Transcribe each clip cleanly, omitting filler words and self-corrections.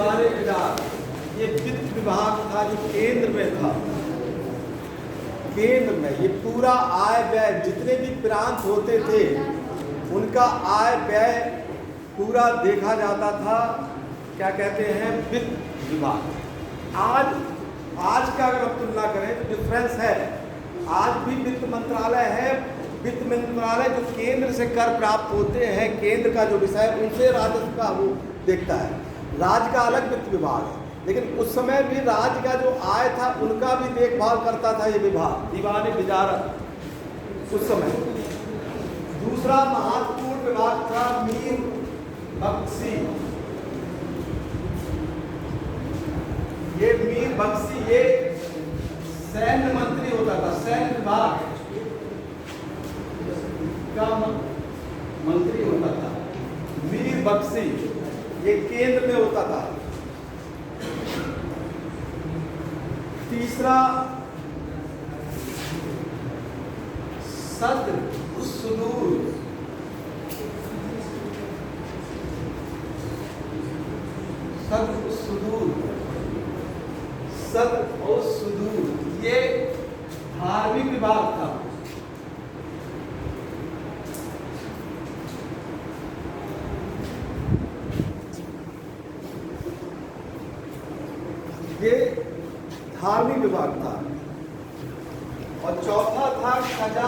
दीवाने विभाग, ये वित्त विभाग था जो केंद्र में था। केंद्र में ये पूरा आय व्यय, जितने भी प्रांत होते थे उनका आय व्यय पूरा देखा जाता था। क्या कहते हैं? वित्त विभाग। आज का अगर आप तुलना करें तो डिफरेंस है। आज भी वित्त मंत्रालय है। वित्त मंत्रालय जो केंद्र से कर प्राप्त होते हैं, केंद्र का जो विषय है उनसे राजस्व का वो देखता है। राज्य का अलग वित्त विभाग है, लेकिन उस समय भी राज्य का जो आय था उनका भी देखभाल करता था ये विभाग, दीवाने विजारत उस समय। दूसरा महत्वपूर्ण विभाग था मीर बख्शी। ये मीर बख्शी ये सैन्य मंत्री होता था, सैन्य विभाग का मंत्री होता था। मीर बख्शी ये केंद्र में होता था। तीसरा सद्र सुदूर, सद्र सुदूर, सद्र और सुदूर ये धार्मिक विभाग था। ये धार्मिक विभाग था। और चौथा था कजा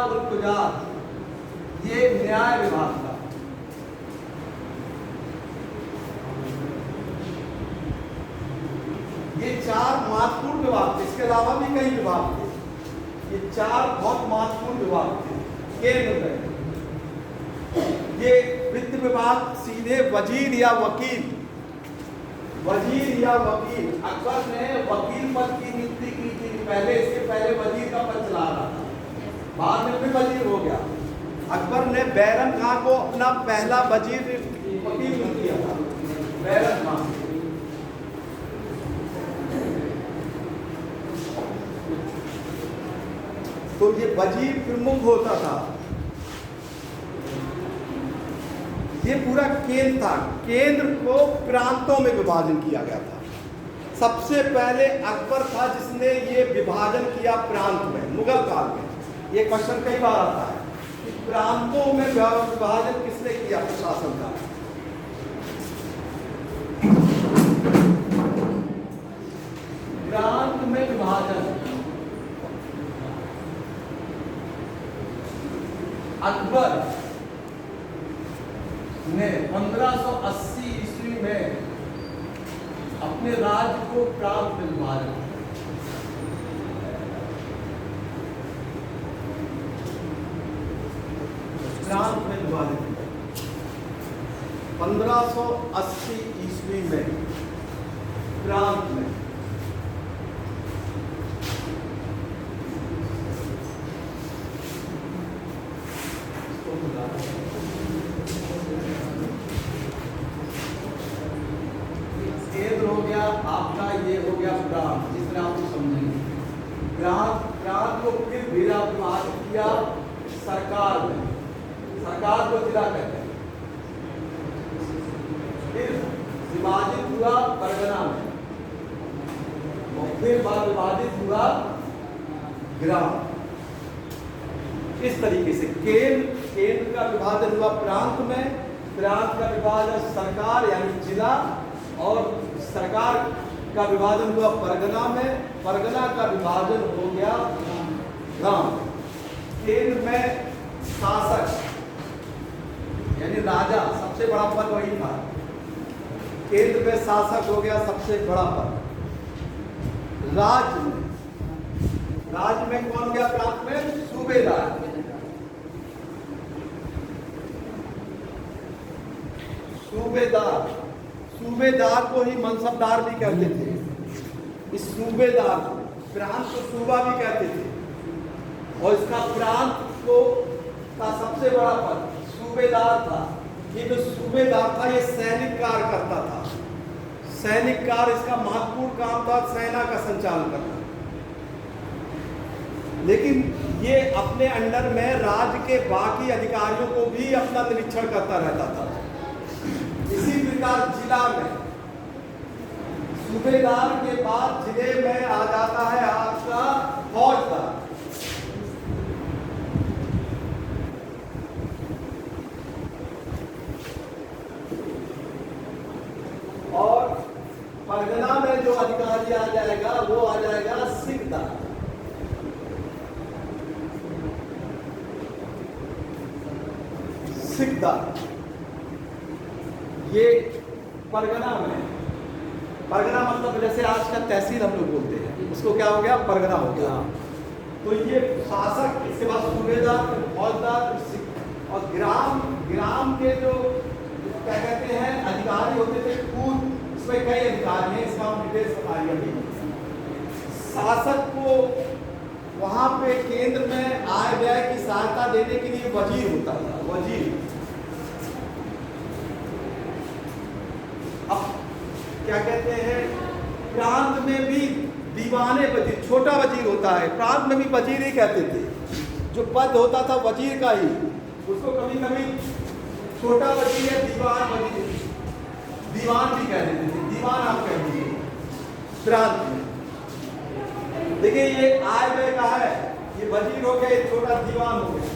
उल कुजात, ये न्याय विभाग था। ये चार महत्वपूर्ण विभाग थे, इसके अलावा भी कई विभाग थे। ये चार बहुत महत्वपूर्ण विभाग थे केंद्र में। ये वित्त विभाग सीधे वजीर या वकील, अकबर ने वकील पद की नियुक्ति की थी पहले। इसके पहले वजीर का पद चला रहा था, बाद में भी वजीर हो गया। अकबर ने बैरम खां को अपना पहला वजीर वकील नियुक्त किया था, बैरम खां। तो ये वजीर प्रमुख होता था। ये पूरा केंद्र था। केंद्र को प्रांतों में विभाजन किया गया था। सबसे पहले अकबर था जिसने ये विभाजन किया प्रांत में, मुगल काल में। ये क्वेश्चन कई बार आता है कि प्रांतों में विभाजन किसने किया प्रशासन का? प्रांत में विभाजन अकबर ने 1580 ईस्वी में अपने राज्य को प्रांत में विभाजन किया। प्रांत में विभाजन किया 1580 ईस्वी में प्रांत में। केंद्र हो गया आपका, ये हो गया प्रांत, जिस तरह आपको समझेंगे। प्रांत को फिर भेजा विभाजित किया सरकार में, सरकार को जिला कहते हैं। फिर विभाजित हुआ परगना में, और फिर बाद विभाजित हुआ ग्राम। इस तरीके से केंद्र का विभाजन हुआ प्रांत में, प्रांत का विभाजन सरकार यानी जिला, और सरकार का विभाजन हुआ परगना में, परगना का विभाजन हो गया गांव। केंद्र में शासक यानी राजा, सबसे बड़ा पद वही था। केंद्र में शासक हो गया सबसे बड़ा पद। राज्य में कौन गया प्रांत में? सूबेदार। सूबेदार को ही मनसबदार भी कहते थे। इस सूबेदार को, प्रांत को सूबा भी कहते थे। और इसका प्रांत को का सबसे बड़ा पद सूबेदार था। ये जो सूबेदार था ये सैनिक कार्य करता था। सैनिक कार्य इसका महत्वपूर्ण काम था, सेना का संचालन करना। लेकिन ये अपने अंडर में राज्य के बाकी अधिकारियों को भी अपना निरीक्षण करता रहता था। इसी प्रकार जिला में सूबेदार के बाद जिले में आ जाता है आपका फौजदार। और परगना में जो अधिकारी आ जाएगा वो आ जाएगा सिकदार। सिकदार ये परगना में, परगना मतलब जैसे आज का तहसील हम लोग बोलते हैं, उसको क्या हो गया, परगना हो गया। तो ये शासक, इसके बाद सूबेदार, फौजदार और ग्राम के जो क्या कहते हैं अधिकारी होते थे, पूर्व इसमें कई अधिकारी हैं, इसका हम डिटेल्स बताएंगे। शासक को वहां पे केंद्र में आय व्यय की सहायता देने के लिए वजीर होता था, वजीर। अब क्या कहते हैं, प्रांत में भी दीवाने वजीर, छोटा वजीर होता है, प्रांत में भी वजीर ही कहते थे। जो पद होता था वजीर का ही, उसको कभी कभी छोटा वजीर या दीवान वजीर, दीवान भी कह देते थे, दीवान आप कह दीजिए प्रांत में। देखिए ये आय व्यय का है, ये वजीर हो गया, ये छोटा दीवान हो गया।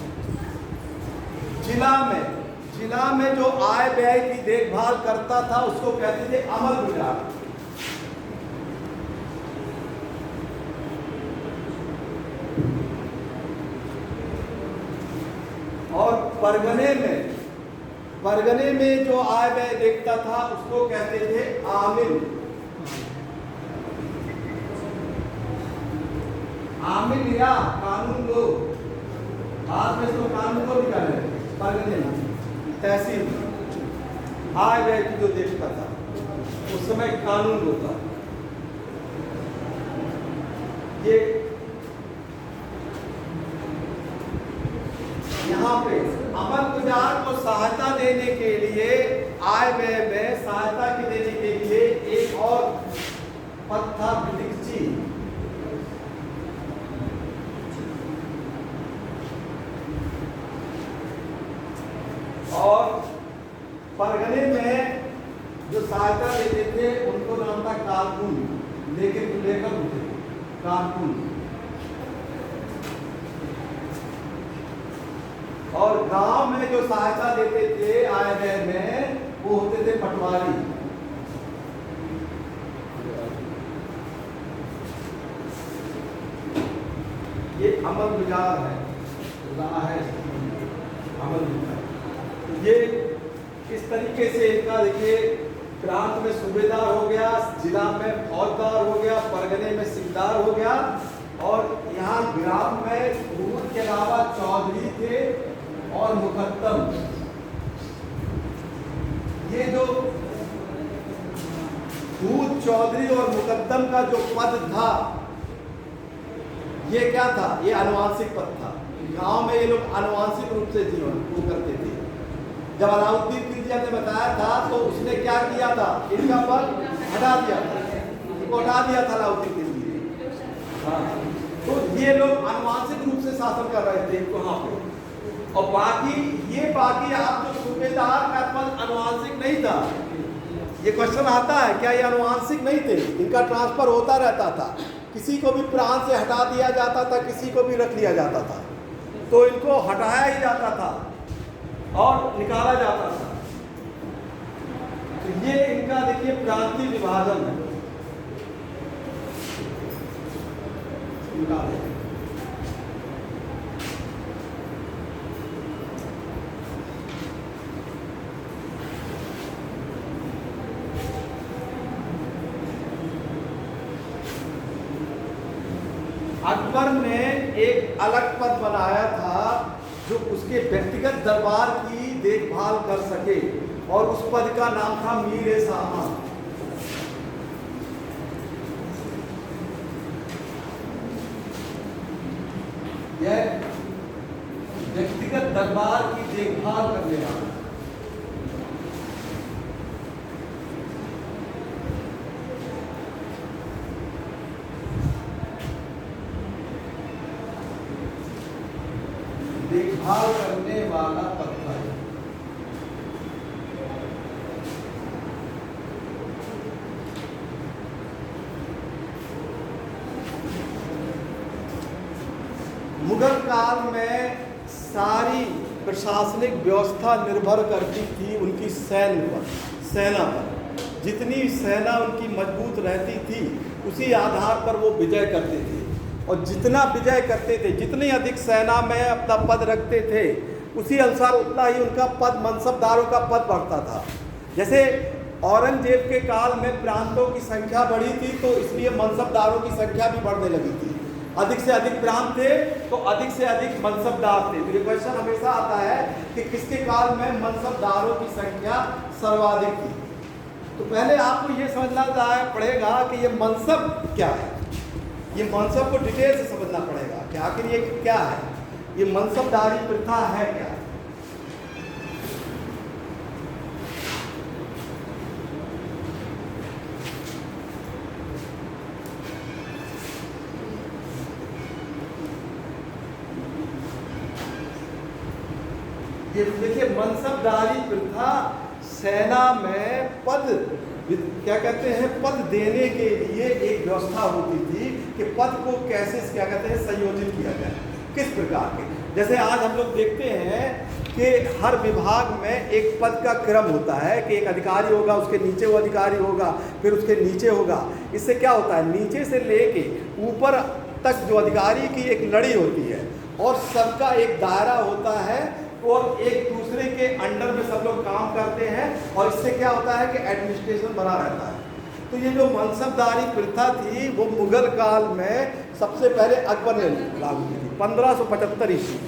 जिला में जो आय व्यय की देखभाल करता था उसको कहते थे अमलगुजार। और परगने में जो आय व्यय देखता था उसको कहते थे आमिल। आमिल या कानून लो, आज में इसको कानून को निकाले, परगने में तहसील आय व्यय की जो देखता था उस समय कानून होता। ये यहाँ पे अमलगुजार को सहायता देने के लिए, आय व्यय में सहायता की देने के लिए एक और पद था बिटिकची। और परगने में जो सहायता देते थे उनको नाम था कारकुन, लेकर होते थे कारकुन। और गांव में जो सहायता देते थे आय व्यय में वो होते थे पटवारी। ये अमलगुजार है, अमलगुजार। ये इस तरीके से इनका देखिए, प्रांत में सूबेदार हो गया, जिला में फौजदार हो गया, परगने में सिकदार हो गया, और यहाँ ग्राम में भूत के अलावा चौधरी थे और मुकद्दम। ये जो भूत, चौधरी और मुकद्दम का जो पद था, ये क्या था, ये आनुवंशिक पद था। गांव में ये लोग आनुवंशिक रूप से जीवन वो करते थे। जब अलाउद्दीन खिलजी ने बताया था तो उसने क्या किया था, इनका पद हटा दिया था, इनको हटा दिया था अलाउद्दीन खिलजी ने। हाँ, तो ये लोग आनुवंशिक रूप से शासन कर रहे थे वहां पे। और बाकी आप जो सूबेदार का पद आनुवंशिक नहीं था, ये क्वेश्चन आता है क्या ये आनुवंशिक नहीं थे, इनका ट्रांसफर होता रहता था, किसी को भी प्रांत से हटा दिया जाता था, किसी को भी रख लिया जाता था, तो इनको हटाया ही जाता था और निकाला जाता था। तो ये इनका देखिए प्रांतीय विभाजन है। अकबर ने एक अलग पद बनाया था जो उसके व्यक्तिगत दरबार की देखभाल कर सके, और उस पद का नाम था मीर सामा। यह व्यक्तिगत दरबार की देखभाल करने वाला। देखभाल करने वाला पद था। मुगल काल में सारी प्रशासनिक व्यवस्था निर्भर करती थी उनकी सेना पर। जितनी सेना उनकी मजबूत रहती थी उसी आधार पर वो विजय करते थे, और जितना विजय करते थे, जितनी अधिक सेना में अपना पद रखते थे, उसी अनुसार उतना ही उनका पद, मनसबदारों का पद बढ़ता था। जैसे औरंगजेब के काल में प्रांतों की संख्या बढ़ी थी तो इसलिए मनसबदारों की संख्या भी बढ़ने लगी थी। अधिक से अधिक प्रांत थे तो अधिक से अधिक मनसबदार थे। तो ये क्वेश्चन हमेशा आता है कि किसके काल में मनसबदारों की संख्या सर्वाधिक थी। तो पहले आपको ये समझना पड़ेगा कि ये मनसब क्या है। ये मनसब को डिटेल से समझना पड़ेगा कि आखिर ये क्या है, ये मनसबदारी प्रथा है क्या। ये देखिए, मनसबदारी प्रथा सेना में पद, क्या कहते हैं, पद देने के लिए एक व्यवस्था होती थी कि पद को कैसे, क्या कहते हैं, संयोजित किया जाए, किस प्रकार के। जैसे आज हम लोग देखते हैं कि हर विभाग में एक पद का क्रम होता है कि एक अधिकारी होगा, उसके नीचे वो अधिकारी होगा, फिर उसके नीचे होगा। इससे क्या होता है, नीचे से लेके ऊपर तक जो अधिकारी की एक लड़ी होती है और सबका एक दायरा होता है और एक दूसरे के अंडर में सब लोग काम करते हैं, और इससे क्या होता है कि एडमिनिस्ट्रेशन बना रहता है। तो ये जो मनसबदारी प्रथा थी वो मुगल काल में सबसे पहले अकबर ने लागू की थी। 1575 ईस्वी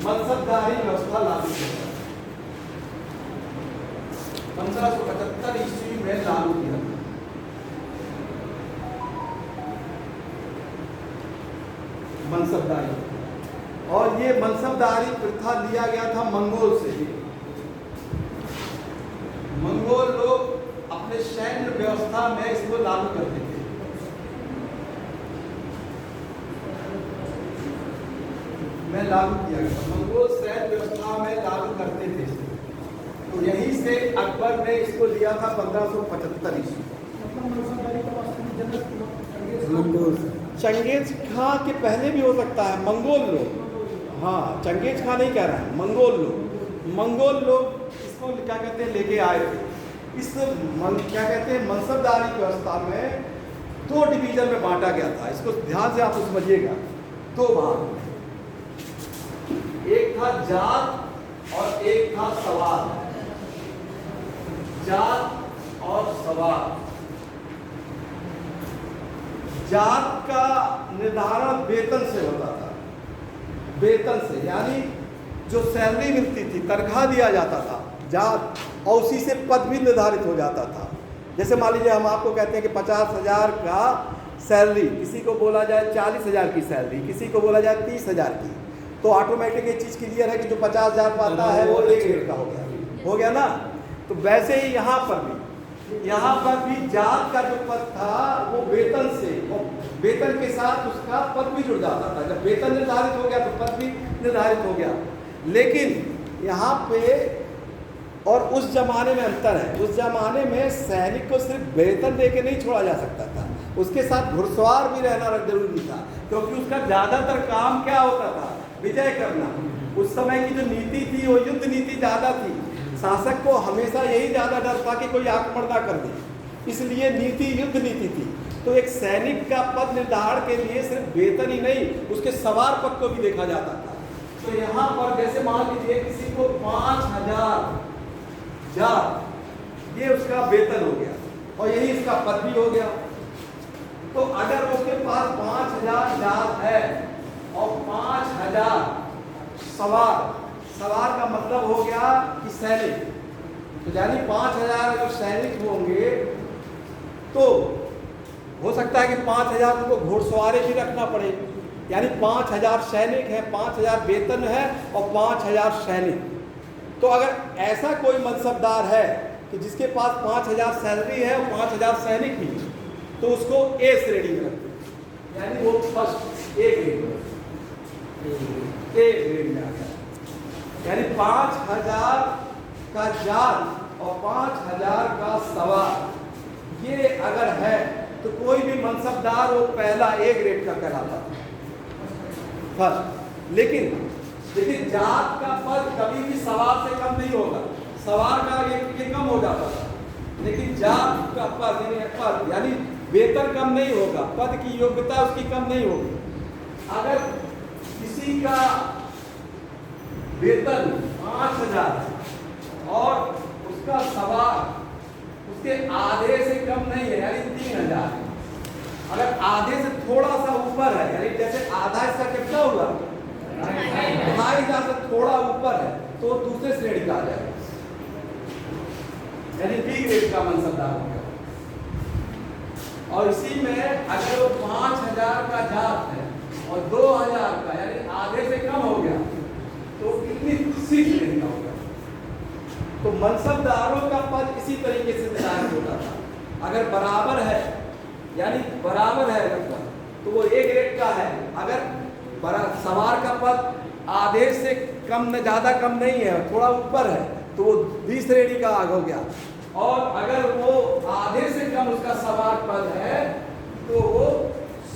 मनसबदारी व्यवस्था लागू की, 1575 ईस्वी में लागू किया। मनसबदारी, और ये मनसबदारी प्रथा लिया गया था मंगोल से। मंगोल लोग अपने सैन्य व्यवस्था में इसको लागू करते थे। में लागू किया गया, मंगोल सैन्य व्यवस्था में लागू करते थे। तो यहीं से अकबर ने इसको लिया था 1575 ईस्वी। चंगेज खां के पहले भी हो सकता है, मंगोल लोग, हाँ, चंगेज खां नहीं कह रहा है, मंगोल लोग इसको क्या कहते हैं लेके आए थे। इस क्या कहते हैं मनसबदारी व्यवस्था में 2 डिवीजन में बांटा गया था। इसको ध्यान से आप समझिएगा, 2 भाग, एक था जात और एक था सवाल। जात और सवाल। जात का निर्धारण वेतन से होता था, वेतन से, यानी जो सैलरी मिलती थी, तनख्वाह दिया जाता था जात, और उसी से पद भी निर्धारित हो जाता था। जैसे मान लीजिए हम आपको कहते हैं कि 50,000 का सैलरी, किसी को बोला जाए 40,000 की सैलरी, किसी को बोला जाए 30,000 की, तो ऑटोमेटिक ये चीज़ क्लियर है कि जो 50,000 पाता है वो एक रेट का हो गया ना। तो वैसे ही यहाँ पर भी जात का जो पद था वो वेतन से, और वेतन के साथ उसका पद भी जुड़ जाता था। जब वेतन निर्धारित हो गया तो पद भी निर्धारित हो गया। लेकिन यहाँ पे और उस जमाने में अंतर है। उस जमाने में सैनिक को सिर्फ वेतन दे के नहीं छोड़ा जा सकता था, उसके साथ घुड़सवार भी रहना जरूरी था, क्योंकि उसका ज़्यादातर काम क्या होता था, विजय करना। उस समय की जो नीति थी वो युद्ध नीति ज़्यादा थी। शासक को हमेशा यही ज़्यादा डर था कि कोई आक्रमण ना कर दे, इसलिए नीति युद्ध नीति थी। तो एक सैनिक का पद निर्धारण के लिए सिर्फ वेतन ही नहीं, उसके सवार पद को भी देखा जाता था। तो यहाँ पर जैसे मान लीजिए किसी को 5,000 जात, ये उसका वेतन हो गया और यही इसका पद भी हो गया। तो अगर उसके पास 5,000 जात है और 5,000 सवार, सवार का मतलब हो गया कि सैनिक, तो यानी 5,000 अगर सैनिक होंगे तो हो सकता है कि 5,000 उनको घुड़सवारी भी रखना पड़े, यानी 5,000 सैनिक है, 5,000 वेतन है और 5,000 सैनिक। तो अगर ऐसा कोई मनसबदार है कि जिसके पास 5,000 सैलरी है और 5,000 सैनिक भी, तो उसको ए श्रेणी में रखते हैं, यानी वो फर्स्ट ए ग्रेड में आ गया। यानी 5,000 का जात और 5,000 का सवार, ये अगर है तो कोई भी मनसबदार वो पहला ए ग्रेड का कहलाता है, फर्क। लेकिन जात का पद कभी भी सवार से कम नहीं होगा। सवार का ये कम हो जाता था, लेकिन जात का पद यानी वेतन कम नहीं होगा, पद की योग्यता उसकी कम नहीं होगी। अगर किसी का वेतन 5,000 है और उसका सवार उसके आधे से कम नहीं है यानी 3,000 है, अगर आधे से थोड़ा सा ऊपर है यानी जैसे आधा इसका कितना होगा 2,500 से थोड़ा ऊपर है तो दूसरे श्रेणी का आ जाएगा, यानी बी ग्रेड का मनसबदार हो गया। और इसी में अगर वो 5,000 का जात है और 2,000 का यानी आधे से कम हो गया तो कितनी सी श्रेणी का हो गया। तो मनसबदारों का पद इसी तरीके से निर्धारित होता था। अगर बराबर है यानी बराबर है तो वो ए ग्रेड का है। अगर सवार का पद आधे से कम न ज़्यादा कम नहीं है, थोड़ा ऊपर है, तो वो बी श्रेणी का आग हो गया। और अगर वो आधे से कम उसका सवार पद है तो वो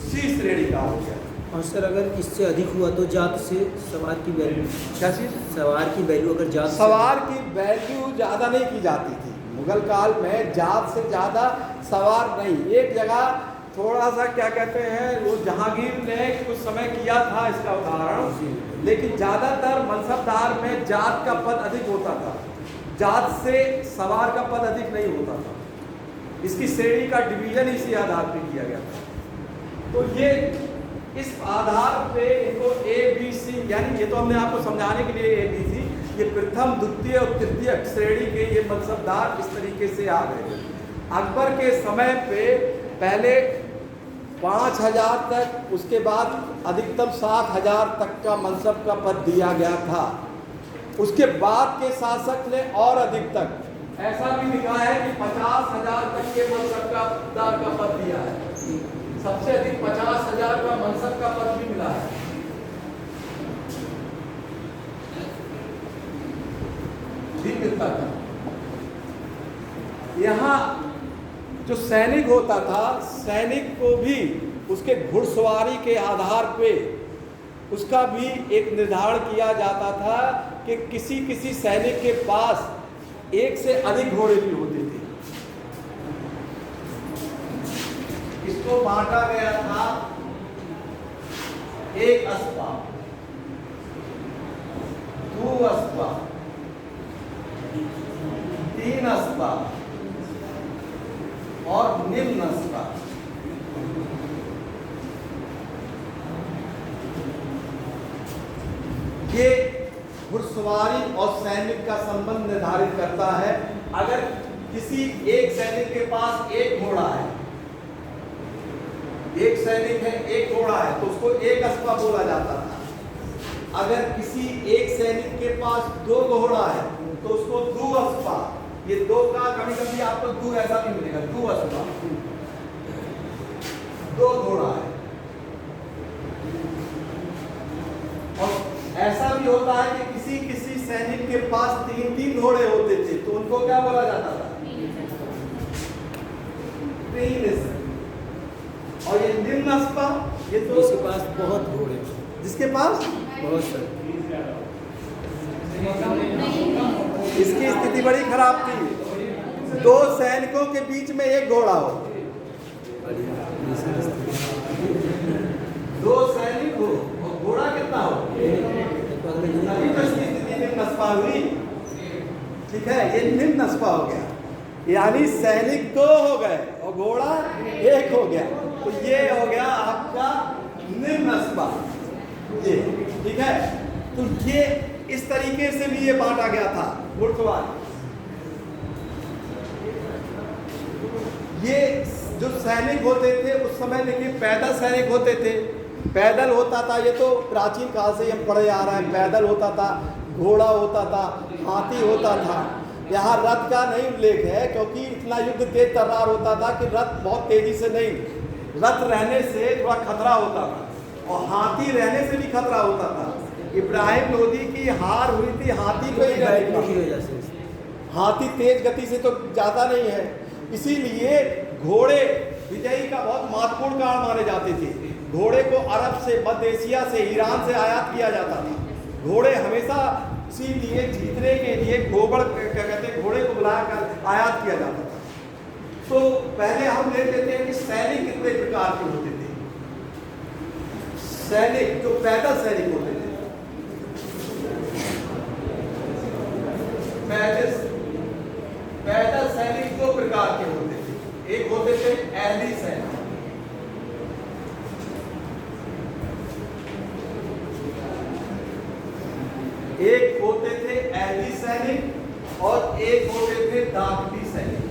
सी श्रेणी का हो गया। और सर अगर इससे अधिक हुआ तो जात से सवार की वैल्यू क्या चीज़? सवार की वैल्यू अगर जात सवार की वैल्यू ज़्यादा नहीं की जाती थी मुगल काल में, जात से ज़्यादा सवार नहीं। एक जगह थोड़ा सा क्या कहते हैं वो जहांगीर ने कुछ समय किया था इसका उदाहरण, लेकिन ज़्यादातर मनसबदार में जात का पद अधिक होता था, जात से सवार का पद अधिक नहीं होता था। इसकी श्रेणी का डिवीजन इसी आधार पे किया गया था। तो ये इस आधार पे इनको ए बी सी यानी ये तो हमने आपको समझाने के लिए ए बी सी, ये प्रथम द्वितीय और तृतीय श्रेणी के ये मनसबदार इस तरीके से आ गए। अकबर के समय पे पहले 5,000 तक, उसके बाद अधिकतम 7,000 तक का मनसब का पद दिया गया था। उसके बाद के शासक ने और अधिक तक ऐसा भी लिखा है कि 50,000 तक के मनसब का पद दिया है। सबसे अधिक 50,000 का मनसब का पद भी मिला है। मिलता था। यहाँ जो सैनिक होता था, सैनिक को भी उसके घुड़सवारी के आधार पे उसका भी एक निर्धारण किया जाता था कि किसी किसी सैनिक के पास एक से अधिक घोड़े भी होते थे। इसको बांटा गया था एक अस्पा, दो अस्पा, तीन अस्पा और निम्न अस्पा। ये घुड़सवारी और सैनिक का संबंध निर्धारित करता है। अगर किसी एक सैनिक के पास एक घोड़ा है, एक सैनिक है एक घोड़ा है, तो उसको एक अस्पा बोला जाता था। अगर किसी एक सैनिक के पास दो घोड़ा है तो उसको दो अस्पा, ये दो का कभी कभी आपको दो ऐसा भी मिलेगा, दो अस्पा, दो घोड़ा है। और ऐसा भी होता है कि किसी किसी सैनिक के पास तीन तीन घोड़े होते थे, तो उनको क्या बोला जाता था? तीन। और ये निम्न अस्पा, ये तो जिसके पास बहुत घोड़े, जिसके पास बहुत सारे, इसकी स्थिति बड़ी खराब थी। दो सैनिकों के बीच में एक घोड़ा हो, दो सैनिक हो और घोड़ा कितना हो, अभी तो इसकी स्थिति निम्न अस्पा हुई। ठीक है, ये निम्न अस्पा हो गया, यानी सैनिक दो हो गए और घोड़ा एक हो गया, तो ये हो गया आपका निम्न अस्पा। ये ठीक है। तो ये इस तरीके से भी ये बांटा गया था घुड़सवारी। ये जो सैनिक होते थे उस समय देखिए पैदल सैनिक होते थे, पैदल होता था, ये तो प्राचीन काल से हम पढ़े आ रहे हैं। पैदल होता था, घोड़ा होता था, हाथी होता था। यहाँ रथ का नहीं उल्लेख है क्योंकि इतना युद्ध तेज तर्रार होता था कि रथ बहुत तेजी से नहीं, रथ रहने से थोड़ा खतरा होता था और हाथी रहने से भी खतरा होता था। इब्राहिम लोदी की हार हुई थी हाथी पे ही बैठने की वजह से। हाथी तेज गति से तो ज़्यादा नहीं है, इसीलिए घोड़े विजयी का बहुत महत्वपूर्ण कारण माने जाते थे। घोड़े को अरब से, मध्य एशिया से, ईरान से आयात किया जाता था। घोड़े हमेशा इसीलिए जीतने के लिए गोबर क्या कहते हैं घोड़े को बुलाकर आयात किया जाता था। तो पहले हम देख लेते हैं कि सैनिक कितने प्रकार के होते थे। सैनिक जो पैदल सैनिक होते थे, पैदल सैनिक दो प्रकार के होते थे। एक होते थे एहली सैनिक, एक होते थे एहली सैनिक और एक होते थे दाखिली सैनिक।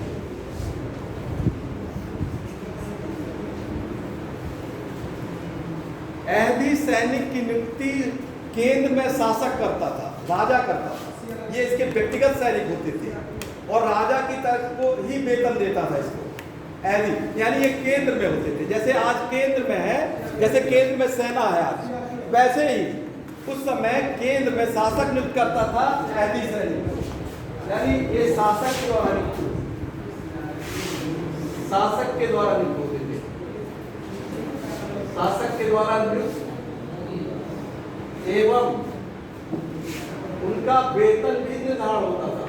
एहली सैनिक की नियुक्ति केंद्र में शासक करता था, राजा करता था। ये इसके व्यक्तिगत सैनिक होते थे और राजा की तरफ को ही वेतन देता था इसको। एहली यानी ये केंद्र में होते थे, जैसे आज केंद्र में है, जैसे केंद्र में सेना है आज, वैसे ही उस समय केंद्र में शासक नियुक्त करता था एहली सैनिक, यानी ये शासक के द्वारा नियुक्त होते थे। शासक के द्वारा नियुक्त एवं उनका वेतन भी निर्धारण होता था,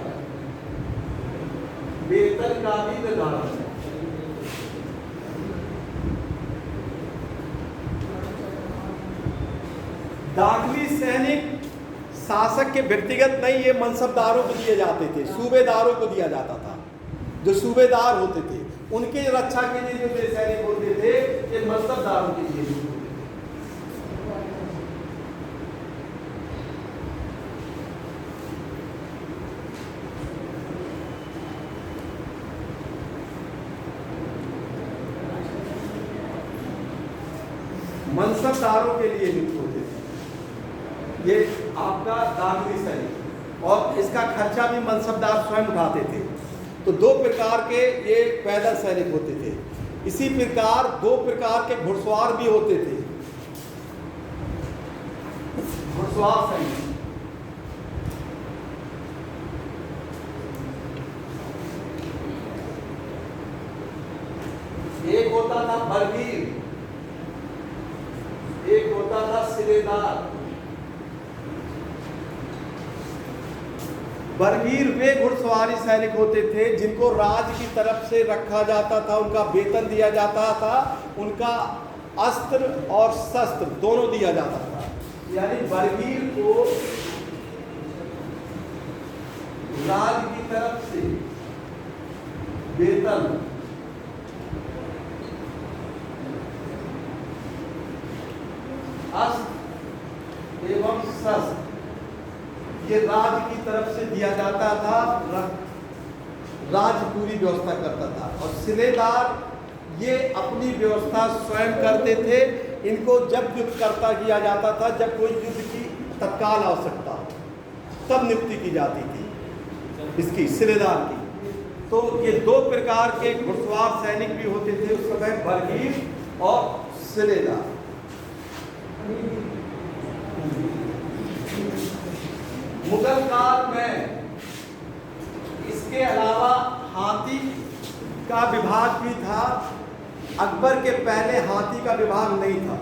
वेतन का भी निर्धारण। दाखिली सैनिक शासक के व्यक्तिगत नहीं, ये मनसबदारों को दिए जाते थे, सूबेदारों को दिया जाता था। जो सूबेदार होते थे उनके रक्षा के लिए जो सैनिक होते थे ये मनसबदारों के लिए होते थे। मनसबदारों के लिए नियुक्त होते थे ये आपका दाखिली सैनिक, और इसका खर्चा भी मनसबदार स्वयं उठाते थे। तो दो प्रकार के ये पैदल सैनिक होते थे। इसी प्रकार दो प्रकार के घुड़सवार भी होते थे। घुड़सवार सैनिक एक होता था बलवीर, एक होता था सिलेदार। बलवीर वे घुड़सवारी सैनिक होते थे जिनको राज की तरफ से रखा जाता था, उनका वेतन दिया जाता था, उनका अस्त्र और शस्त्र दोनों दिया जाता था। यानी बलवीर को राज की तरफ से वेतन, अस्त्र एवं शस्त्र ये राज की तरफ से दिया जाता था, राज पूरी व्यवस्था करता था। और सिलेदार ये अपनी व्यवस्था स्वयं करते थे। इनको जब युद्ध करता किया जाता था, जब कोई युद्ध की तत्काल आवश्यकता हो तब नियुक्ति की जाती थी इसकी, सिलेदार की। तो ये दो प्रकार के घुड़सवार सैनिक भी होते थे उस समय, बलवीर और सिलेदार। मुगल काल में इसके अलावा हाथी का विभाग भी था। अकबर के पहले हाथी का विभाग नहीं था।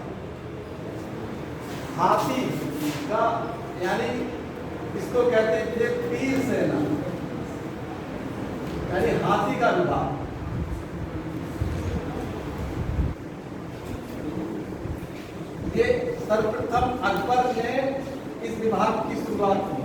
हाथी का यानी इसको कहते थे तीर सेना, यानी हाथी का विभाग। ये सर्वप्रथम अकबर ने इस विभाग की शुरुआत की।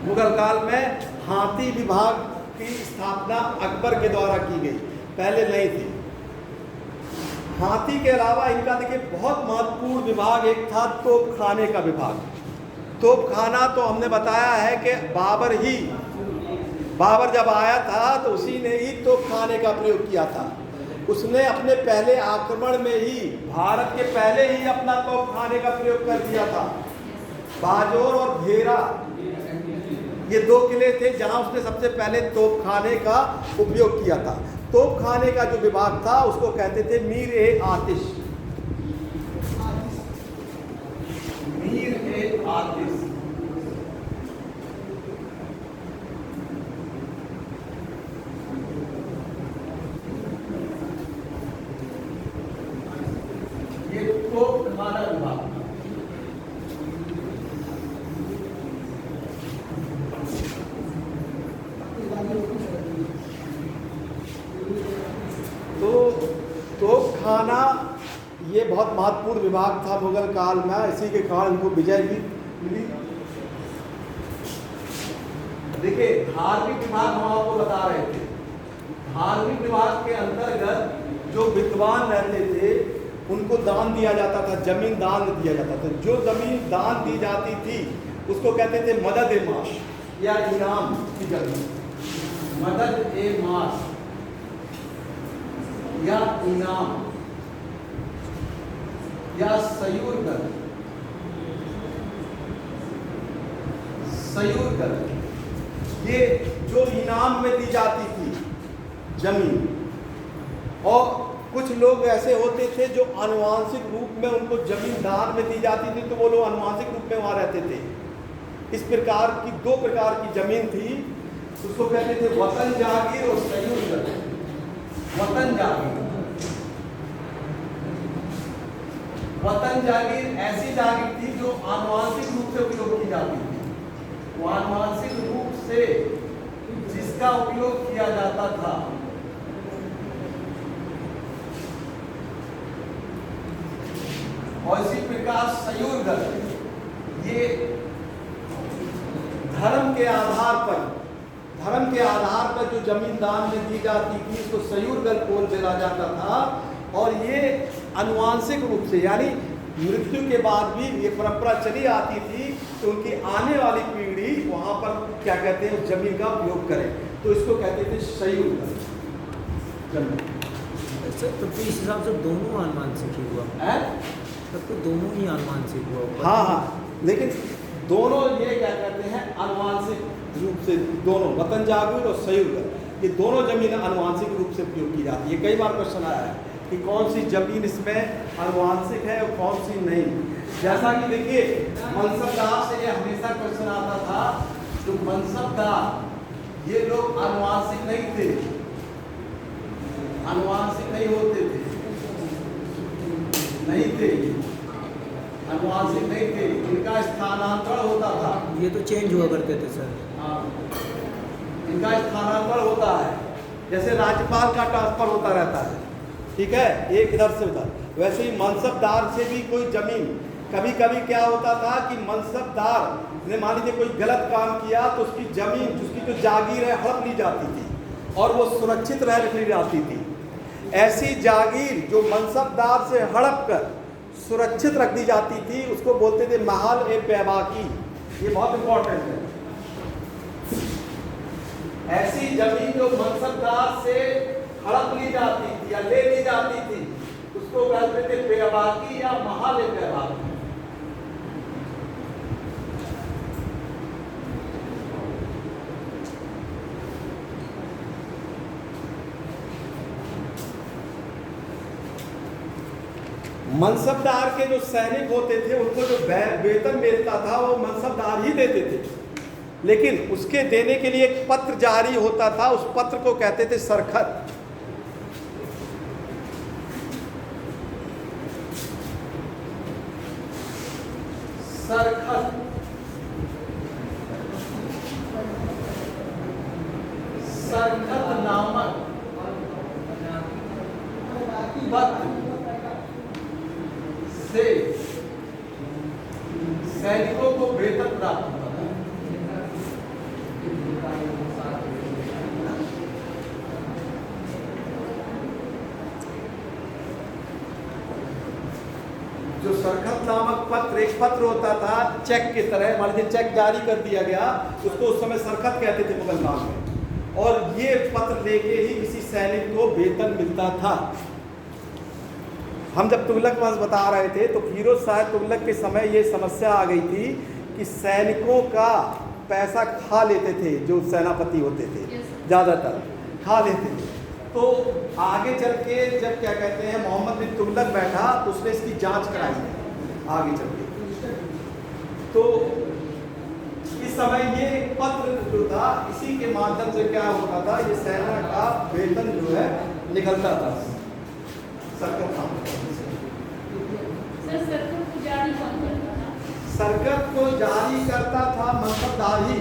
मुगल काल में हाथी विभाग की स्थापना अकबर के द्वारा की गई, पहले नहीं थी। हाथी के अलावा इनका देखिए बहुत महत्वपूर्ण विभाग एक था, तोपखाने का विभाग। तोपखाना तो हमने बताया है कि बाबर जब आया था तो उसी ने ही तोपखाने का प्रयोग किया था। उसने अपने पहले आक्रमण में ही, भारत के पहले ही अपना तोपखाने का प्रयोग कर दिया था। बाजोर और भेरा ये दो किले थे जहां उसने सबसे पहले तोपखाने का उपयोग किया था। तोपखाने का जो विभाग था उसको कहते थे मीर ए आतिश। मीर ए आतिश जुर्माना विभाग था। तो खाना ये बहुत महत्वपूर्ण विभाग था मुगल काल में, इसी के कारण इनको विजय भी मिली। देखिए धार्मिक विभाग हम आपको बता रहे थे, धार्मिक विभाग के अंतर्गत जो विद्वान रहते थे उनको दान दिया जाता था, जमीन दान दिया जाता था। जो जमीन दान दी जाती थी उसको कहते थे मदद ए माश या इनाम की जमीन, मदद ए माश या इनाम या सयूरगल, सयूरगल ये जो इनाम में दी जाती थी जमीन। और कुछ लोग ऐसे होते थे जो आनुवांशिक रूप में उनको जमीन दान में दी जाती थी, तो वो लोग आनुवांशिक रूप में वहां रहते थे। इस प्रकार की दो प्रकार की जमीन थी, उसको कहते थे वतन जागीर और सयूरगल। वतन जागीर, वतन जागीर ऐसी जागीर थी जो आनुवांशिक रूप से उपयोग की जाती थी। वो आनुवांशिक रूप से जिसका उपयोग किया जाता था, और इसी प्रकार सयूरगल ये धर्म के आधार पर जो जमीन दान में दी जाती थी इसको सयूरगल बोल दिया जाता था। और ये आनुवांशिक रूप से यानी मृत्यु के बाद भी ये परंपरा चली आती थी तो उनकी आने वाली पीढ़ी वहां पर क्या कहते हैं जमीन का उपयोग करे, तो इसको कहते थे सयूरगल जमीन। तो इस हिसाब से दोनों आनुवांशिक ही हुआ है, तब तो दोनों ही आनुवांशिक हुआ। हाँ, लेकिन दोनों ये क्या कहते हैं आनुवांशिक रूप से, दोनों वतन जागीर और सयूरगल ये दोनों जमीन आनुवांशिक रूप से उपयोग की जाती है। कई बार क्वेश्चन आया है कि कौन सी जमीन इसमें आनुवांशिक है और कौन सी नहीं। जैसा कि देखिए मनसबदार से ये हमेशा क्वेश्चन आता था, जो मनसबदार ये लोग आनुवांशिक नहीं थे, आनुवांशिक नहीं होते थे, नहीं थे, आनुवांशिक नहीं थे, इनका स्थानांतरण होता था। ये तो चेंज हुआ करते थे सर। हाँ, इनका स्थानांतरण होता है, जैसे राज्यपाल का ट्रांसफर होता रहता है, ठीक है, एक इधर से उधर। वैसे ही मनसबदार से भी कोई जमीन, कभी कभी क्या होता था कि मनसबदार ने मान लीजिए कोई गलत काम किया तो उसकी जमीन, उसकी जो जागीर है हड़प ली जाती थी और वो सुरक्षित रख ली जाती थी। ऐसी जागीर जो मनसबदार से हड़प कर सुरक्षित रख दी जाती थी उसको बोलते थे महाल ए बैबाकी। ये बहुत इंपॉर्टेंट है। ऐसी जमीन जो मनसबदार से हड़प ली जाती थी या ले ली जाती थी उसको कहते थे बैबाकी या महाल ए बैबाकी। मनसबदार के जो सैनिक होते थे उनको जो वेतन मिलता था वो मनसबदार ही देते थे, लेकिन उसके देने के लिए एक पत्र जारी होता था, उस पत्र को कहते थे सरखत। सरखत, सरखत नामक पत्र से सैनिकों को वेतन प्राप्त होता था। जो सरखत नामक पत्र, एक पत्र होता था चेक की तरह, मान लीजिए चेक जारी कर दिया गया, उसको उस समय सरखत कहते थे मुगल काल में, और ये पत्र लेके ही किसी सैनिक को वेतन मिलता था। हम जब तुगलक वंश बता रहे थे तो फिरोज शाह तुगलक के समय ये समस्या आ गई थी कि सैनिकों का पैसा खा लेते थे, जो सेनापति होते थे ज़्यादातर खा लेते थे। तो आगे चल के जब क्या कहते हैं मोहम्मद बिन तुगलक बैठा तो उसने इसकी जांच कराई है आगे चल के। तो इस समय ये पत्र जो था इसी के माध्यम से क्या होता था, ये सेना का वेतन जो है निकलता था। सरखत सर जारी कौन करता था? सरकत को जारी करता था मनसबदार ही,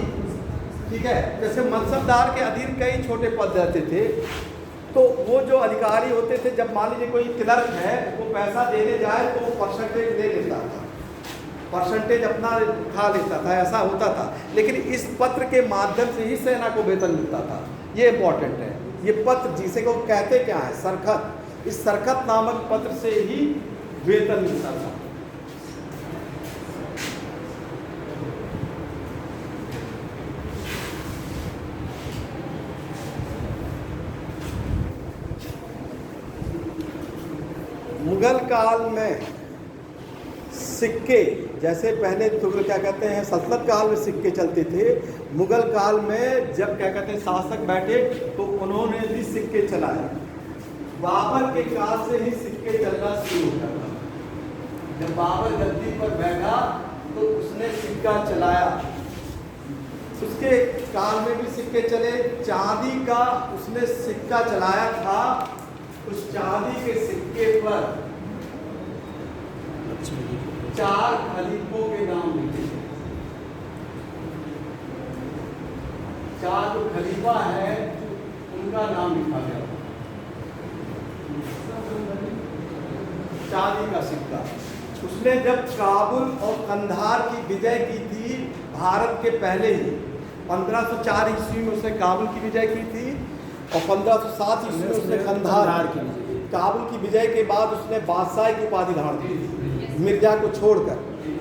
ठीक है। जैसे मनसबदार के अधीन कई छोटे पद रहते थे, तो वो जो अधिकारी होते थे, जब मान लीजिए कोई क्लर्क है वो पैसा देने जाए तो वो परसेंटेज ले लेता था, परसेंटेज अपना खा लेता था, ऐसा होता था। लेकिन इस पत्र के माध्यम से ही सेना को वेतन मिलता था, ये इम्पोर्टेंट है। ये पत्र जिसे को कहते क्या है, सरखत, इस सरखत नामक पत्र से ही वेतन मिलता था। मुगल काल में सिक्के, जैसे पहले तो क्या कहते हैं सल्तनत काल में सिक्के चलते थे, मुगल काल में जब क्या कहते हैं शासक बैठे तो उन्होंने भी सिक्के चलाए। बाबर के काल से ही सिक्के चलना शुरू हो गया। जब बाबर गद्दी पर बैठा तो उसने सिक्का चलाया, उसके काल में भी सिक्के चले। चांदी का उसने सिक्का चलाया था, उस चांदी के सिक्के पर 4 खलीफों के नाम लिखे थे। 4 जो खलीफा है उनका नाम लिखा गया, चांदी का सिक्का। उसने जब काबुल और कंधार की विजय की थी भारत के पहले ही, 1504 ईस्वी में उसने काबुल की विजय की थी और 1507 ईस्वी में उसने कंधार की। काबुल की विजय के बाद उसने बादशाह की उपाधि धारण की थी मिर्जा को छोड़कर,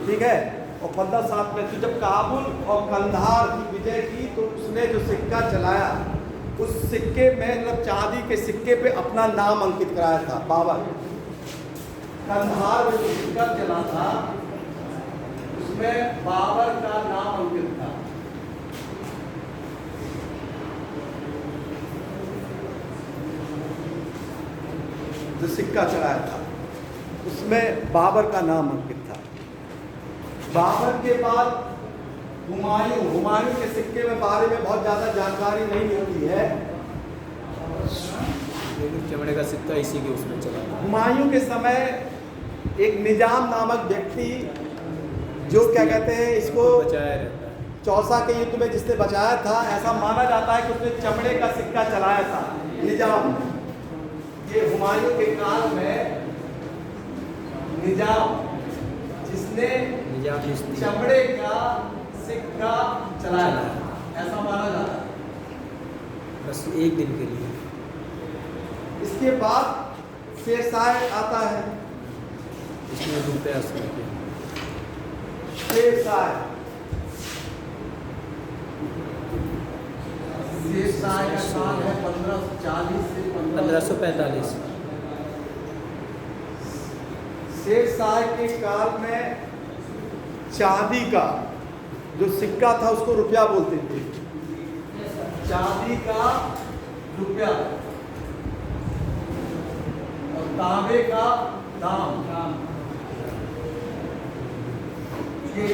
ठीक है। और 1507 में तो जब काबुल और कंधार की विजय की तो उसने जो सिक्का चलाया, उस सिक्के में मतलब चांदी के सिक्के पे अपना नाम अंकित कराया था बाबर। कंधार में जो सिक्का चला था उसमें बाबर का नाम अंकित था। जो सिक्का चलाया था उसमें बाबर का नाम अंकित था। बाबर के बाद हुमायूं के सिक्के में बारे में बहुत ज़्यादा जानकारी नहीं मिलती है, लेकिन चमड़े का सिक्का इसी के उसमें चला। हुमायूं के समय एक निजाम नामक व्यक्ति जो क्या कहते हैं इसको बचाया रहता है, चौसा के युद्ध में जिसने बचाया था, ऐसा माना जाता है कि उसने चमड़े का सिक्का चलाया था निजाम। ये हुमायूं के काल में निजाम जिसने चमड़े का सिक्का चलाया, ऐसा माना जाता है। बस एक दिन के लिए। इसके बाद शेरशाह आता है। इसमें रुपया शेरशाह शेरशाह का साल है 1540 से 1545। शेरशाह के काल में चांदी का जो सिक्का था उसको रुपया बोलते थे, चांदी का रुपया और तांबे का दाम। ये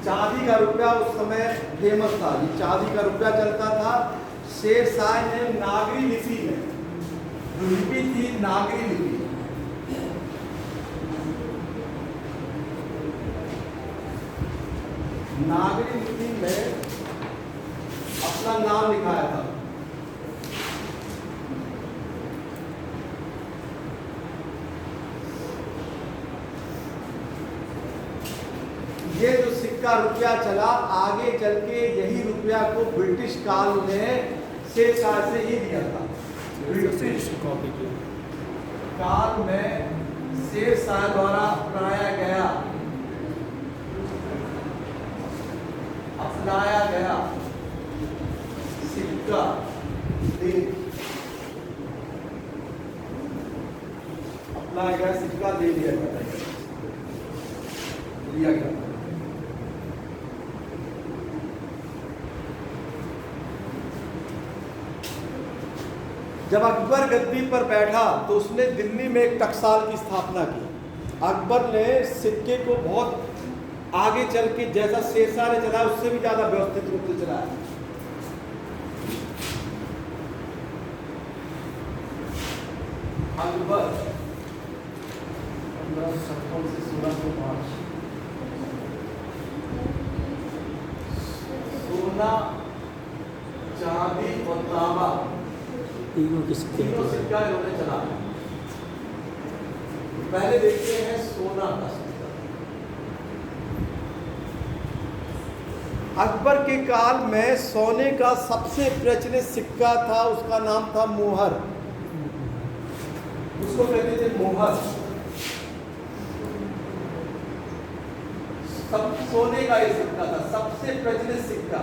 चांदी का रुपया उस समय फेमस था, ये चांदी का रुपया चलता था। शेरशाह ने नागरी लिपि में, जो लिपि थी नागरी लिपि, नागरी लिपि में अपना नाम लिखाया था। ये जो सिक्का रुपया चला, आगे चल के यही रुपया को ब्रिटिश काल में शेरशाह से ही दिया था। ब्रिटिश काल में शेरशाह द्वारा अपनाया गया सिक्का अपनाया गया सिक्का दे दिया गया। जब अकबर गद्दी पर बैठा तो उसने दिल्ली में एक टकसाल की स्थापना की। अकबर ने सिक्के को बहुत आगे चल के जैसा शेरशाह ने चलाया उससे भी ज़्यादा व्यवस्थित रूप से चलाया। अकबर 1656 से 1605। सोना, चांदी और तांबा तीनों के सिक्के तीनों सिक्का इन्होंने चला। पहले देखते हैं सोना का सिक्का। अकबर के काल में सोने का सबसे प्रचलित सिक्का था, उसका नाम था मोहर। उसको कहते थे मोहर। सब सोने का ये सिक्का था, सबसे प्रचलित सिक्का।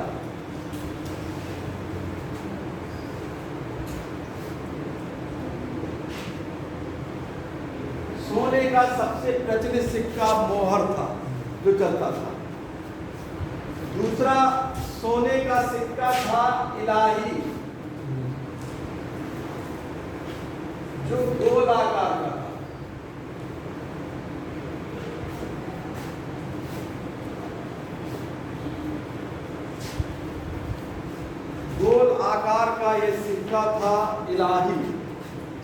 सोने का सबसे प्रचलित सिक्का मोहर था जो चलता था। दूसरा सोने का सिक्का था इलाही, जो गोल आकार का था। गोल आकार का यह सिक्का था इलाही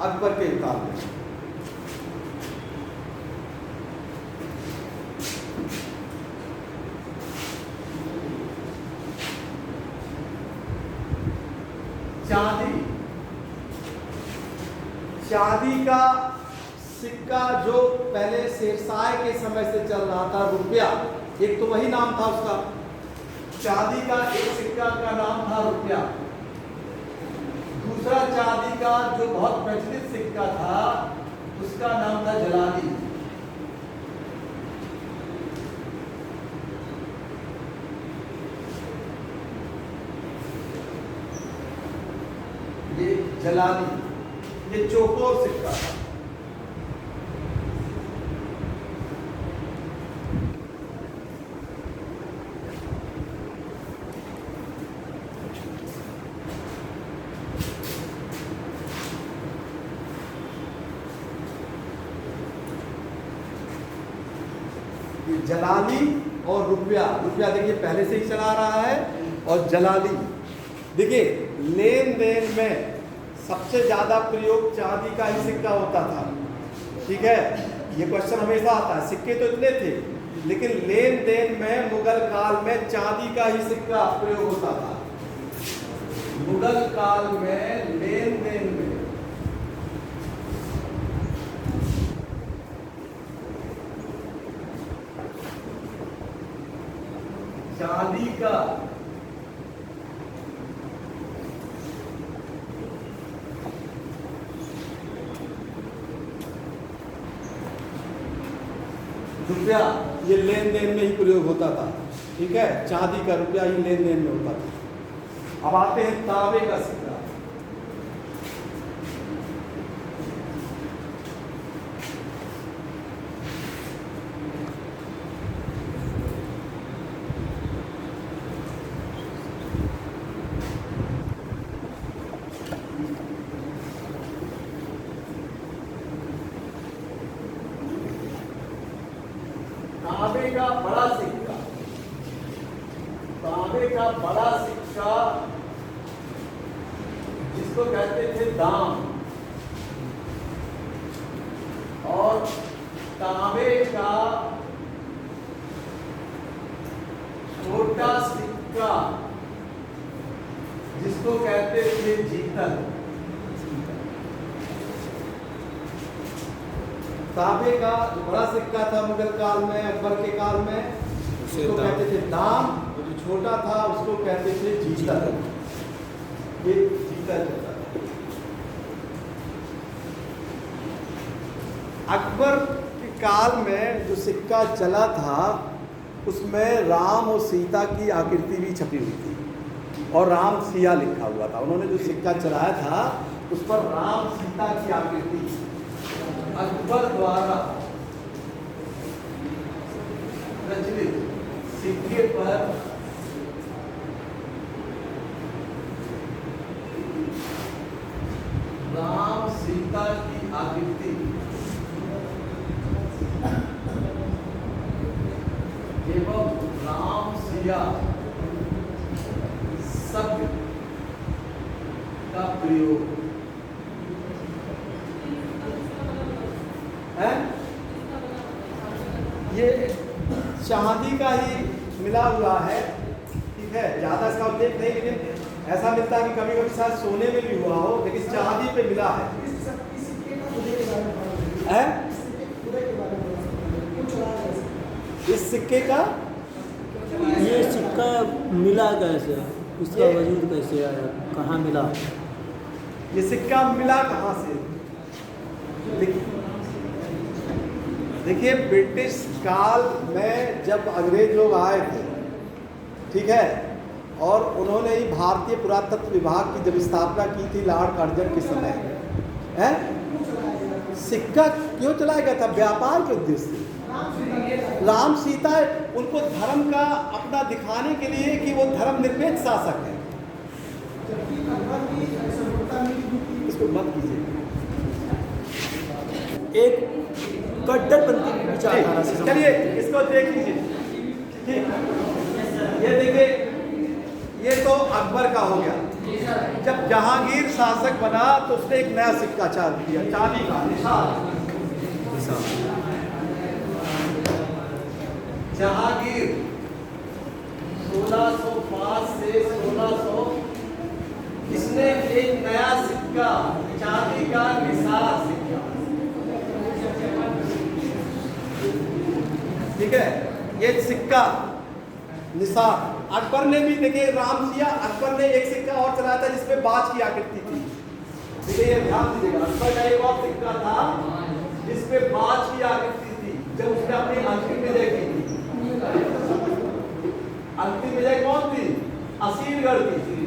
अकबर के काल में। चांदी, चांदी का सिक्का जो पहले शेरशाह के समय से चल रहा था, रुपया, एक तो वही नाम था उसका। चांदी का एक सिक्का का नाम था रुपया। दूसरा चांदी का जो बहुत प्रचलित सिक्का था उसका नाम था जलाली। ये जलाली, ये चौकोर सिक्का था। ये जलाली और रुपया, रुपया देखिए पहले से ही चला रहा है, और जलाली देखिए लेन देन में सबसे ज्यादा प्रयोग चांदी का ही सिक्का होता था। ठीक है, ये क्वेश्चन हमेशा आता है। सिक्के तो इतने थे, लेकिन लेन देन में मुगल काल में चांदी का ही सिक्का प्रयोग होता था। मुगल काल में लेन देन में चांदी का रुपया ये लेन देन में ही प्रयोग होता था। ठीक है, चांदी का रुपया ही लेन देन में होता था। अब आते हैं तांबे का सिक्का। तांबे का बड़ा सिक्का, तांबे का बड़ा सिक्का जिसको कहते थे दाम, और तांबे का छोटा सिक्का जिसको कहते थे जीतल। तांबे का जो बड़ा सिक्का था मुगल काल में, अकबर के काल में, उसको कहते थे दाम, और जो छोटा था उसको कहते थे जीतल। ये जीतल चलता था। अकबर के काल में जो सिक्का चला था उसमें राम और सीता की आकृति भी छपी हुई थी, और राम सिया लिखा हुआ था। उन्होंने जो सिक्का चलाया था उस पर राम सीता की आकृति अकबर द्वारा प्रचलित सिक्के पर राम सीता की आकृति एवं राम सिया शब्द का प्रयोग है। चांदी का ही मिला हुआ है, ठीक है, ज़्यादा इसका उल्लेख नहीं, लेकिन ऐसा मिलता है कि कभी कभी शायद सोने में भी हुआ हो, लेकिन चांदी पे मिला है। इस सिक्के का ये सिक्का मिला कैसे, इसका ये- वजूद कैसे आया, कहाँ मिला? ये सिक्का मिला कहाँ से? देखिए ब्रिटिश काल में जब अंग्रेज लोग आए थे, ठीक है, और उन्होंने ही भारतीय पुरातत्व विभाग की जब स्थापना की थी लॉर्ड कर्जन के समय, है सिक्का क्यों चलाया गया था? व्यापार के उद्देश्य से। राम सीता उनको धर्म का अपना दिखाने के लिए कि वो धर्मनिरपेक्ष शासक है। इसको मत कीजिए। एक कट्टरपंथी विचारधारा से चलिए इसको देख लीजिए, ठीक, ये देखिए, ये तो अकबर का हो गया। जब जहांगीर शासक बना तो उसने एक नया सिक्का चालू किया, चांदी का निशान। जहांगीर 1605 से 1600 इसने एक नया सिक्का, चांदी का निसार सिक्का, ठीक है, ये सिक्का निसार। अकबर ने भी देखिए, राम सिया अकबर ने एक सिक्का और चलाया था जिसमें बाज की आकृति थी। देखिए ये ध्यान दीजिएगा, अकबर का एक और सिक्का था जिसपे बाज की आकृति थी, जब उसने अपनी अंतिम विजय की थी। अंतिम विजय कौन थी? असीरगढ़ की।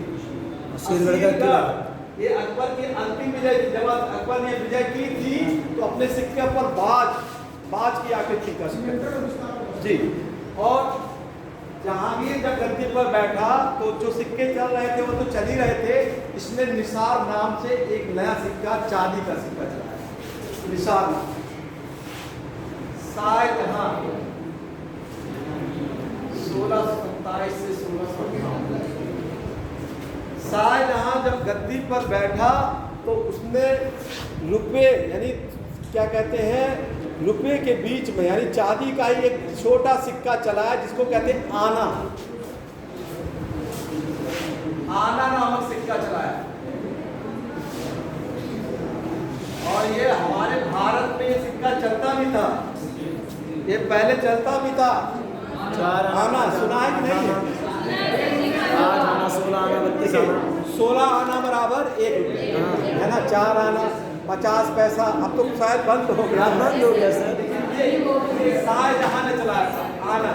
असीरगढ़ का किला। ये अकबर की अंतिम विजय थी। जब अकबर ने विजय की थी तो अपने सिक्के पर बाज की आकृति का सिक्का जी। और जहांगीर जब गद्दी पर बैठा तो जो सिक्के चल रहे थे वो तो चल ही रहे थे, इसने निसार नाम से एक नया सिक्का, चांदी का सिक्का चलाया, निसार नाम। शाहजहां 1627 से 1658। शाहजहां जब गद्दी पर बैठा तो उसने रुपये, यानी क्या कहते हैं, रुपये के बीच में यानी चांदी का ही एक छोटा सिक्का चलाया जिसको कहते हैं आना। आना नामक सिक्का चलाया। और ये हमारे भारत में ये सिक्का चलता भी था, ये पहले चलता भी था। आना सुना है कि नहीं? 8 आना, 16 आना, 32 आना। 16 आना बराबर 1 रुपये, है ना। 4 आना 50 पैसा, अब तो शायद बंद हो गया। बंद हो गया सर। ये शाहजहां ने चलाया था आना।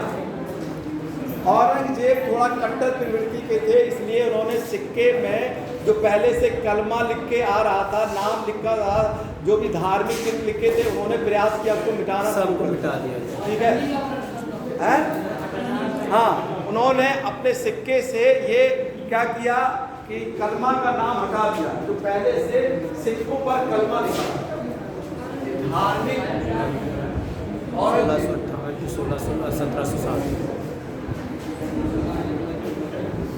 औरंगजेब थोड़ा कट्टर प्रवृत्ति के थे, इसलिए उन्होंने सिक्के में जो पहले से कलमा लिख के आ रहा था, नाम लिखा था, जो भी धार्मिक चिन्ह लिखे थे, उन्होंने प्रयास किया उसको मिटाना, सबको मिटा दिया। ठीक है? हाँ, उन्होंने अपने सिक्के से ये क्या किया कि कलमा का नाम हटा दिया, जो पहले से सिक्कों पर कलमा लिखा था। धार्मिक और 1658 से 1707।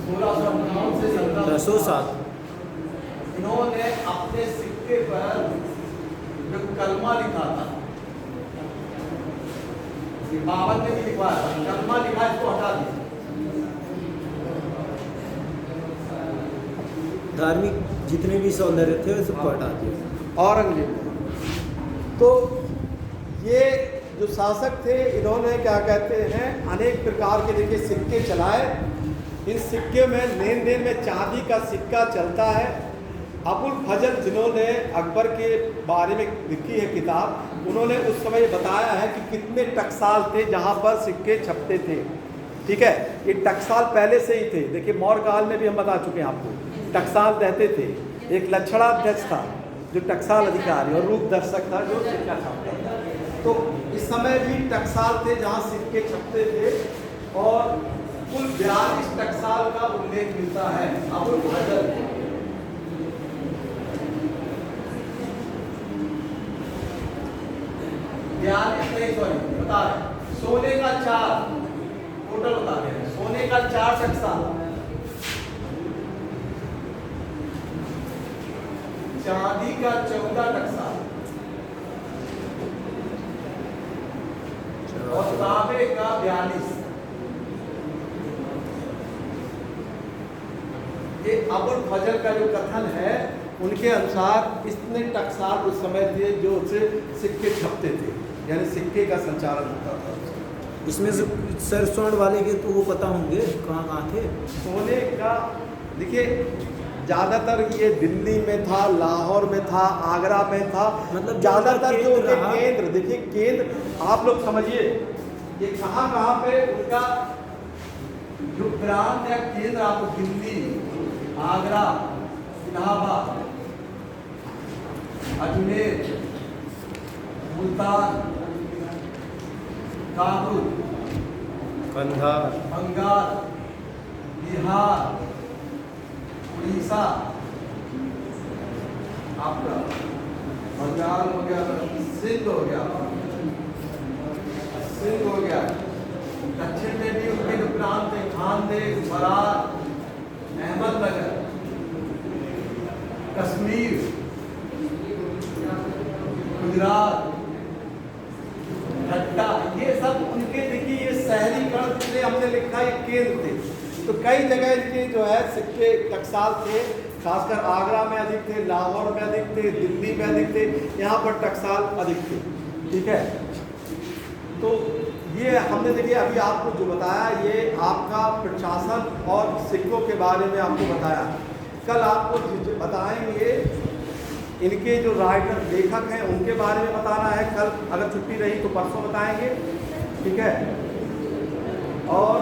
1658 से 1707 इन्होंने अपने सिक्के पर जो कलमा लिखा था, बाबर ने भी लिखवाया था, कलमा लिखा, इसको हटा दिया। धार्मिक जितने भी सौंदर्य थे सबको हटा दिया औरंगजेब। तो ये जो शासक थे, इन्होंने क्या कहते हैं, अनेक प्रकार के देखिए सिक्के चलाए। इन सिक्के में लेन देन में चांदी का सिक्का चलता है। अबुल फजल जिन्होंने अकबर के बारे में लिखी है किताब, उन्होंने उस समय बताया है कि कितने टकसाल थे जहाँ पर सिक्के छपते थे, ठीक है। ये टकसाल पहले से ही थे। देखिए मौर्य काल में भी हम बता चुके हैं आपको, टकसाल रहते थे। एक लक्षणाध्यक्ष था जो टकसाल अधिकारी, और रूप दर्शक था जो सिक्का छापता था। तो इस समय भी टकसाल थे जहाँ सिक्के छपते थे, और कुल 42 टकसाल का उल्लेख मिलता है अबुल फजल। 42 नहीं, सॉरी बता रहे, सोने का 4 टोटल बता रहे हैं, सोने का 4 टकसाल, चांदी का 14 टकसाल, और तांबे का 42। ये अबुल फजल का जो कथन है, उनके अनुसार इतने टकसाल उस समय थे जो उससे सिक्के छपते थे, यानी सिक्के का संचालन होता था। इसमें से सर स्वर्ण वाले के तो वो पता होंगे कहाँ कहाँ थे। सोने का देखिए ज़्यादातर ये दिल्ली में था, लाहौर में था, आगरा में था, मतलब ज़्यादातर जो उनके रहा। केंद्र, देखिए केंद्र आप लोग समझिए ये कहाँ कहाँ पे उनका जो प्रांत या केंद्र, आपको दिल्ली, आगरा, इलाहाबाद, अजमेर, मुल्तान, काबुल, कंधार, बंगाल, बिहार, उड़ीसा, आपका बंगाल हो गया, सिंध हो गया, दक्षिण में भी उनके जो प्रांत थे, खानदेश, बरार, अहमदनगर, कश्मीर, गुजरात, घट्टा, ये सब उनके देखिए ये शहरीकरण जिसने हमने लिखा ये केंद्र थे। तो कई जगह इनके जो है सिक्के टकसाल थे, खासकर आगरा में अधिक थे, लाहौर में अधिक थे, दिल्ली में अधिक थे, यहाँ पर टकसाल अधिक थे। ठीक है, तो ये हमने देखिए अभी आपको जो बताया ये आपका प्रशासन और सिक्कों के बारे में आपको बताया। कल आपको बताएंगे इनके जो राइटर लेखक हैं उनके बारे में बताना है। कल अगर छुट्टी रही तो परसों बताएंगे, ठीक है। और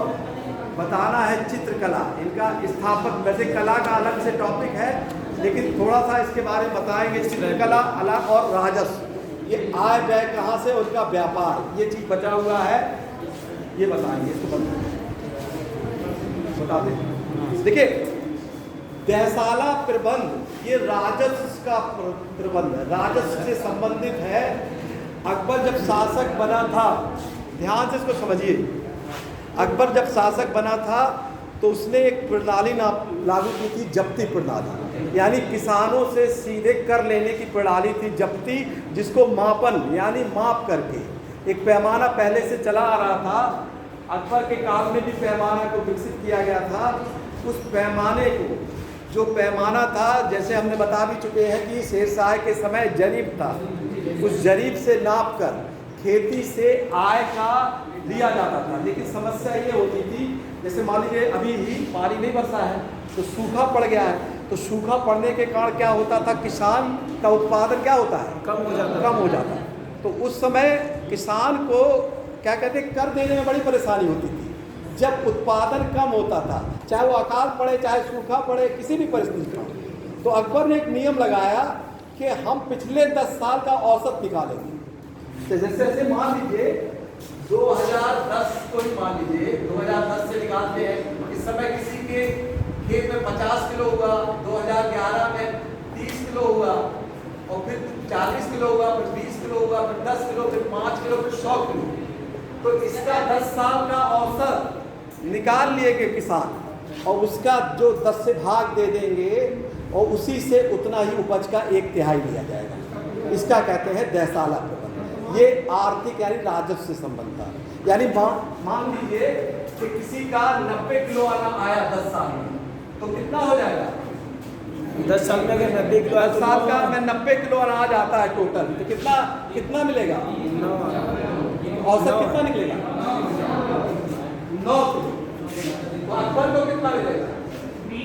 बताना है चित्रकला, इनका स्थापक, वैसे कला का अलग से टॉपिक है लेकिन थोड़ा सा इसके बारे में बताएंगे। चित्रकला अलग और राजस्व, ये आय व्यय कहाँ से, उनका व्यापार, ये चीज बचा हुआ है, ये बताएंगे, इसको बता दें। देखिए देसाला प्रबंध ये राजस्व का प्रबंध है, राजस्व से संबंधित है। अकबर जब शासक बना था, ध्यान से इसको समझिए, अकबर जब शासक बना था तो उसने एक प्रणाली लागू की थी, जब्ती प्रणाली, यानी किसानों से सीधे कर लेने की प्रणाली थी जब्ती, जिसको मापन यानी माप करके एक पैमाना पहले से चला आ रहा था। अकबर के काल में भी पैमाना को विकसित किया गया था। उस पैमाने को, जो पैमाना था, जैसे हमने बता भी चुके हैं कि शेरशाह के समय जरीब था, उस जरीब से नाप कर खेती से आय का लिया जाता था। लेकिन समस्या ये होती थी, जैसे मान लीजिए अभी ही पानी नहीं बरसा है तो सूखा पड़ गया है, तो सूखा पड़ने के कारण क्या होता था, किसान का उत्पादन क्या होता है, कम हो जाता है। तो उस समय किसान को क्या कहते हैं, कर देने में बड़ी परेशानी होती थी। जब उत्पादन कम होता था, चाहे वो अकाल पड़े, चाहे सूखा पड़े, किसी भी परिस्थिति में, तो अकबर ने एक नियम लगाया कि हम पिछले 10 साल का औसत निकालेंगे। तो जैसे मान लीजिए 2010 को ही मान लीजिए, 2010 से निकालते हैं, इस समय किसी के खेत में 50 किलो हुआ, 2011 में 30 किलो हुआ, और फिर 40 किलो हुआ, फिर 20 किलो हुआ, फिर 10 किलो, फिर 5 किलो, फिर 100 किलो। तो इसका 10 साल का औसत निकाल लिए गए किसान, और उसका जो 10 से भाग दे देंगे और उसी से उतना ही उपज का 1/3 लिया जाएगा। इसका कहते हैं देसाला प्रबंध। ये आर्थिक यानी राजस्व से संबंध था। यानी मान लीजिए कि किसी का 90 किलो अनाज आया 10 साल में, तो कितना हो जाएगा, 10 साल में अगर 90 किलो, 10 साल का में 90 किलो अनाज आता है टोटल, तो कितना मिलेगा, औसत कितना निकलेगा, 9 किलो। तो अकबर को कितना मिलेगा,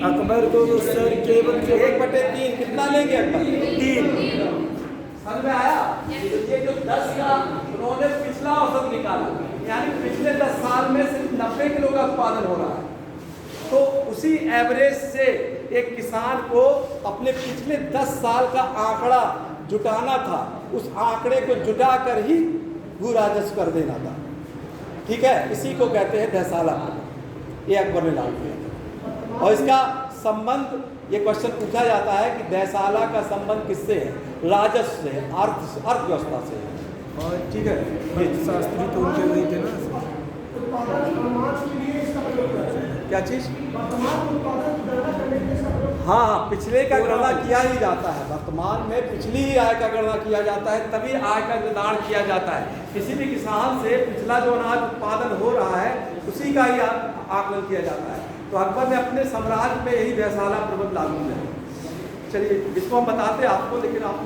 अकबर को तो सर केवल 1/3 कितना लेंगे अकबर, 3। समझ में आया। तो ये जो 10 का उन्होंने पिछला औसत निकाला, यानी पिछले 10 साल में सिर्फ 90 किलो का उत्पादन हो रहा है। तो उसी एवरेज से एक किसान को अपने पिछले 10 साल का आंकड़ा जुटाना था, उस आंकड़े को जुटा कर ही भू राजस्व कर देना था। ठीक है, इसी को कहते हैं देसाला, ये अकबर ने लागू किया था। और इसका संबंध, ये क्वेश्चन पूछा जाता है कि देसाला का संबंध किससे है, राजस्व से, अर्थव्यवस्था से है। और ठीक है, शास्त्री तो उनके वही थे ना, क्या चीज़, हाँ, पिछले का गणना किया ही जाता है। वर्तमान में पिछली ही आय का गणना किया जाता है, तभी आय का निर्धारण किया जाता है। किसी भी किसान से पिछला जो अनाज उत्पादन हो रहा है उसी का ही आकलन किया जाता है। तो अकबर ने अपने साम्राज्य में यही व्ययशाला प्रबंध लागू किया। चलिए इसको हम बताते आपको, लेकिन आपने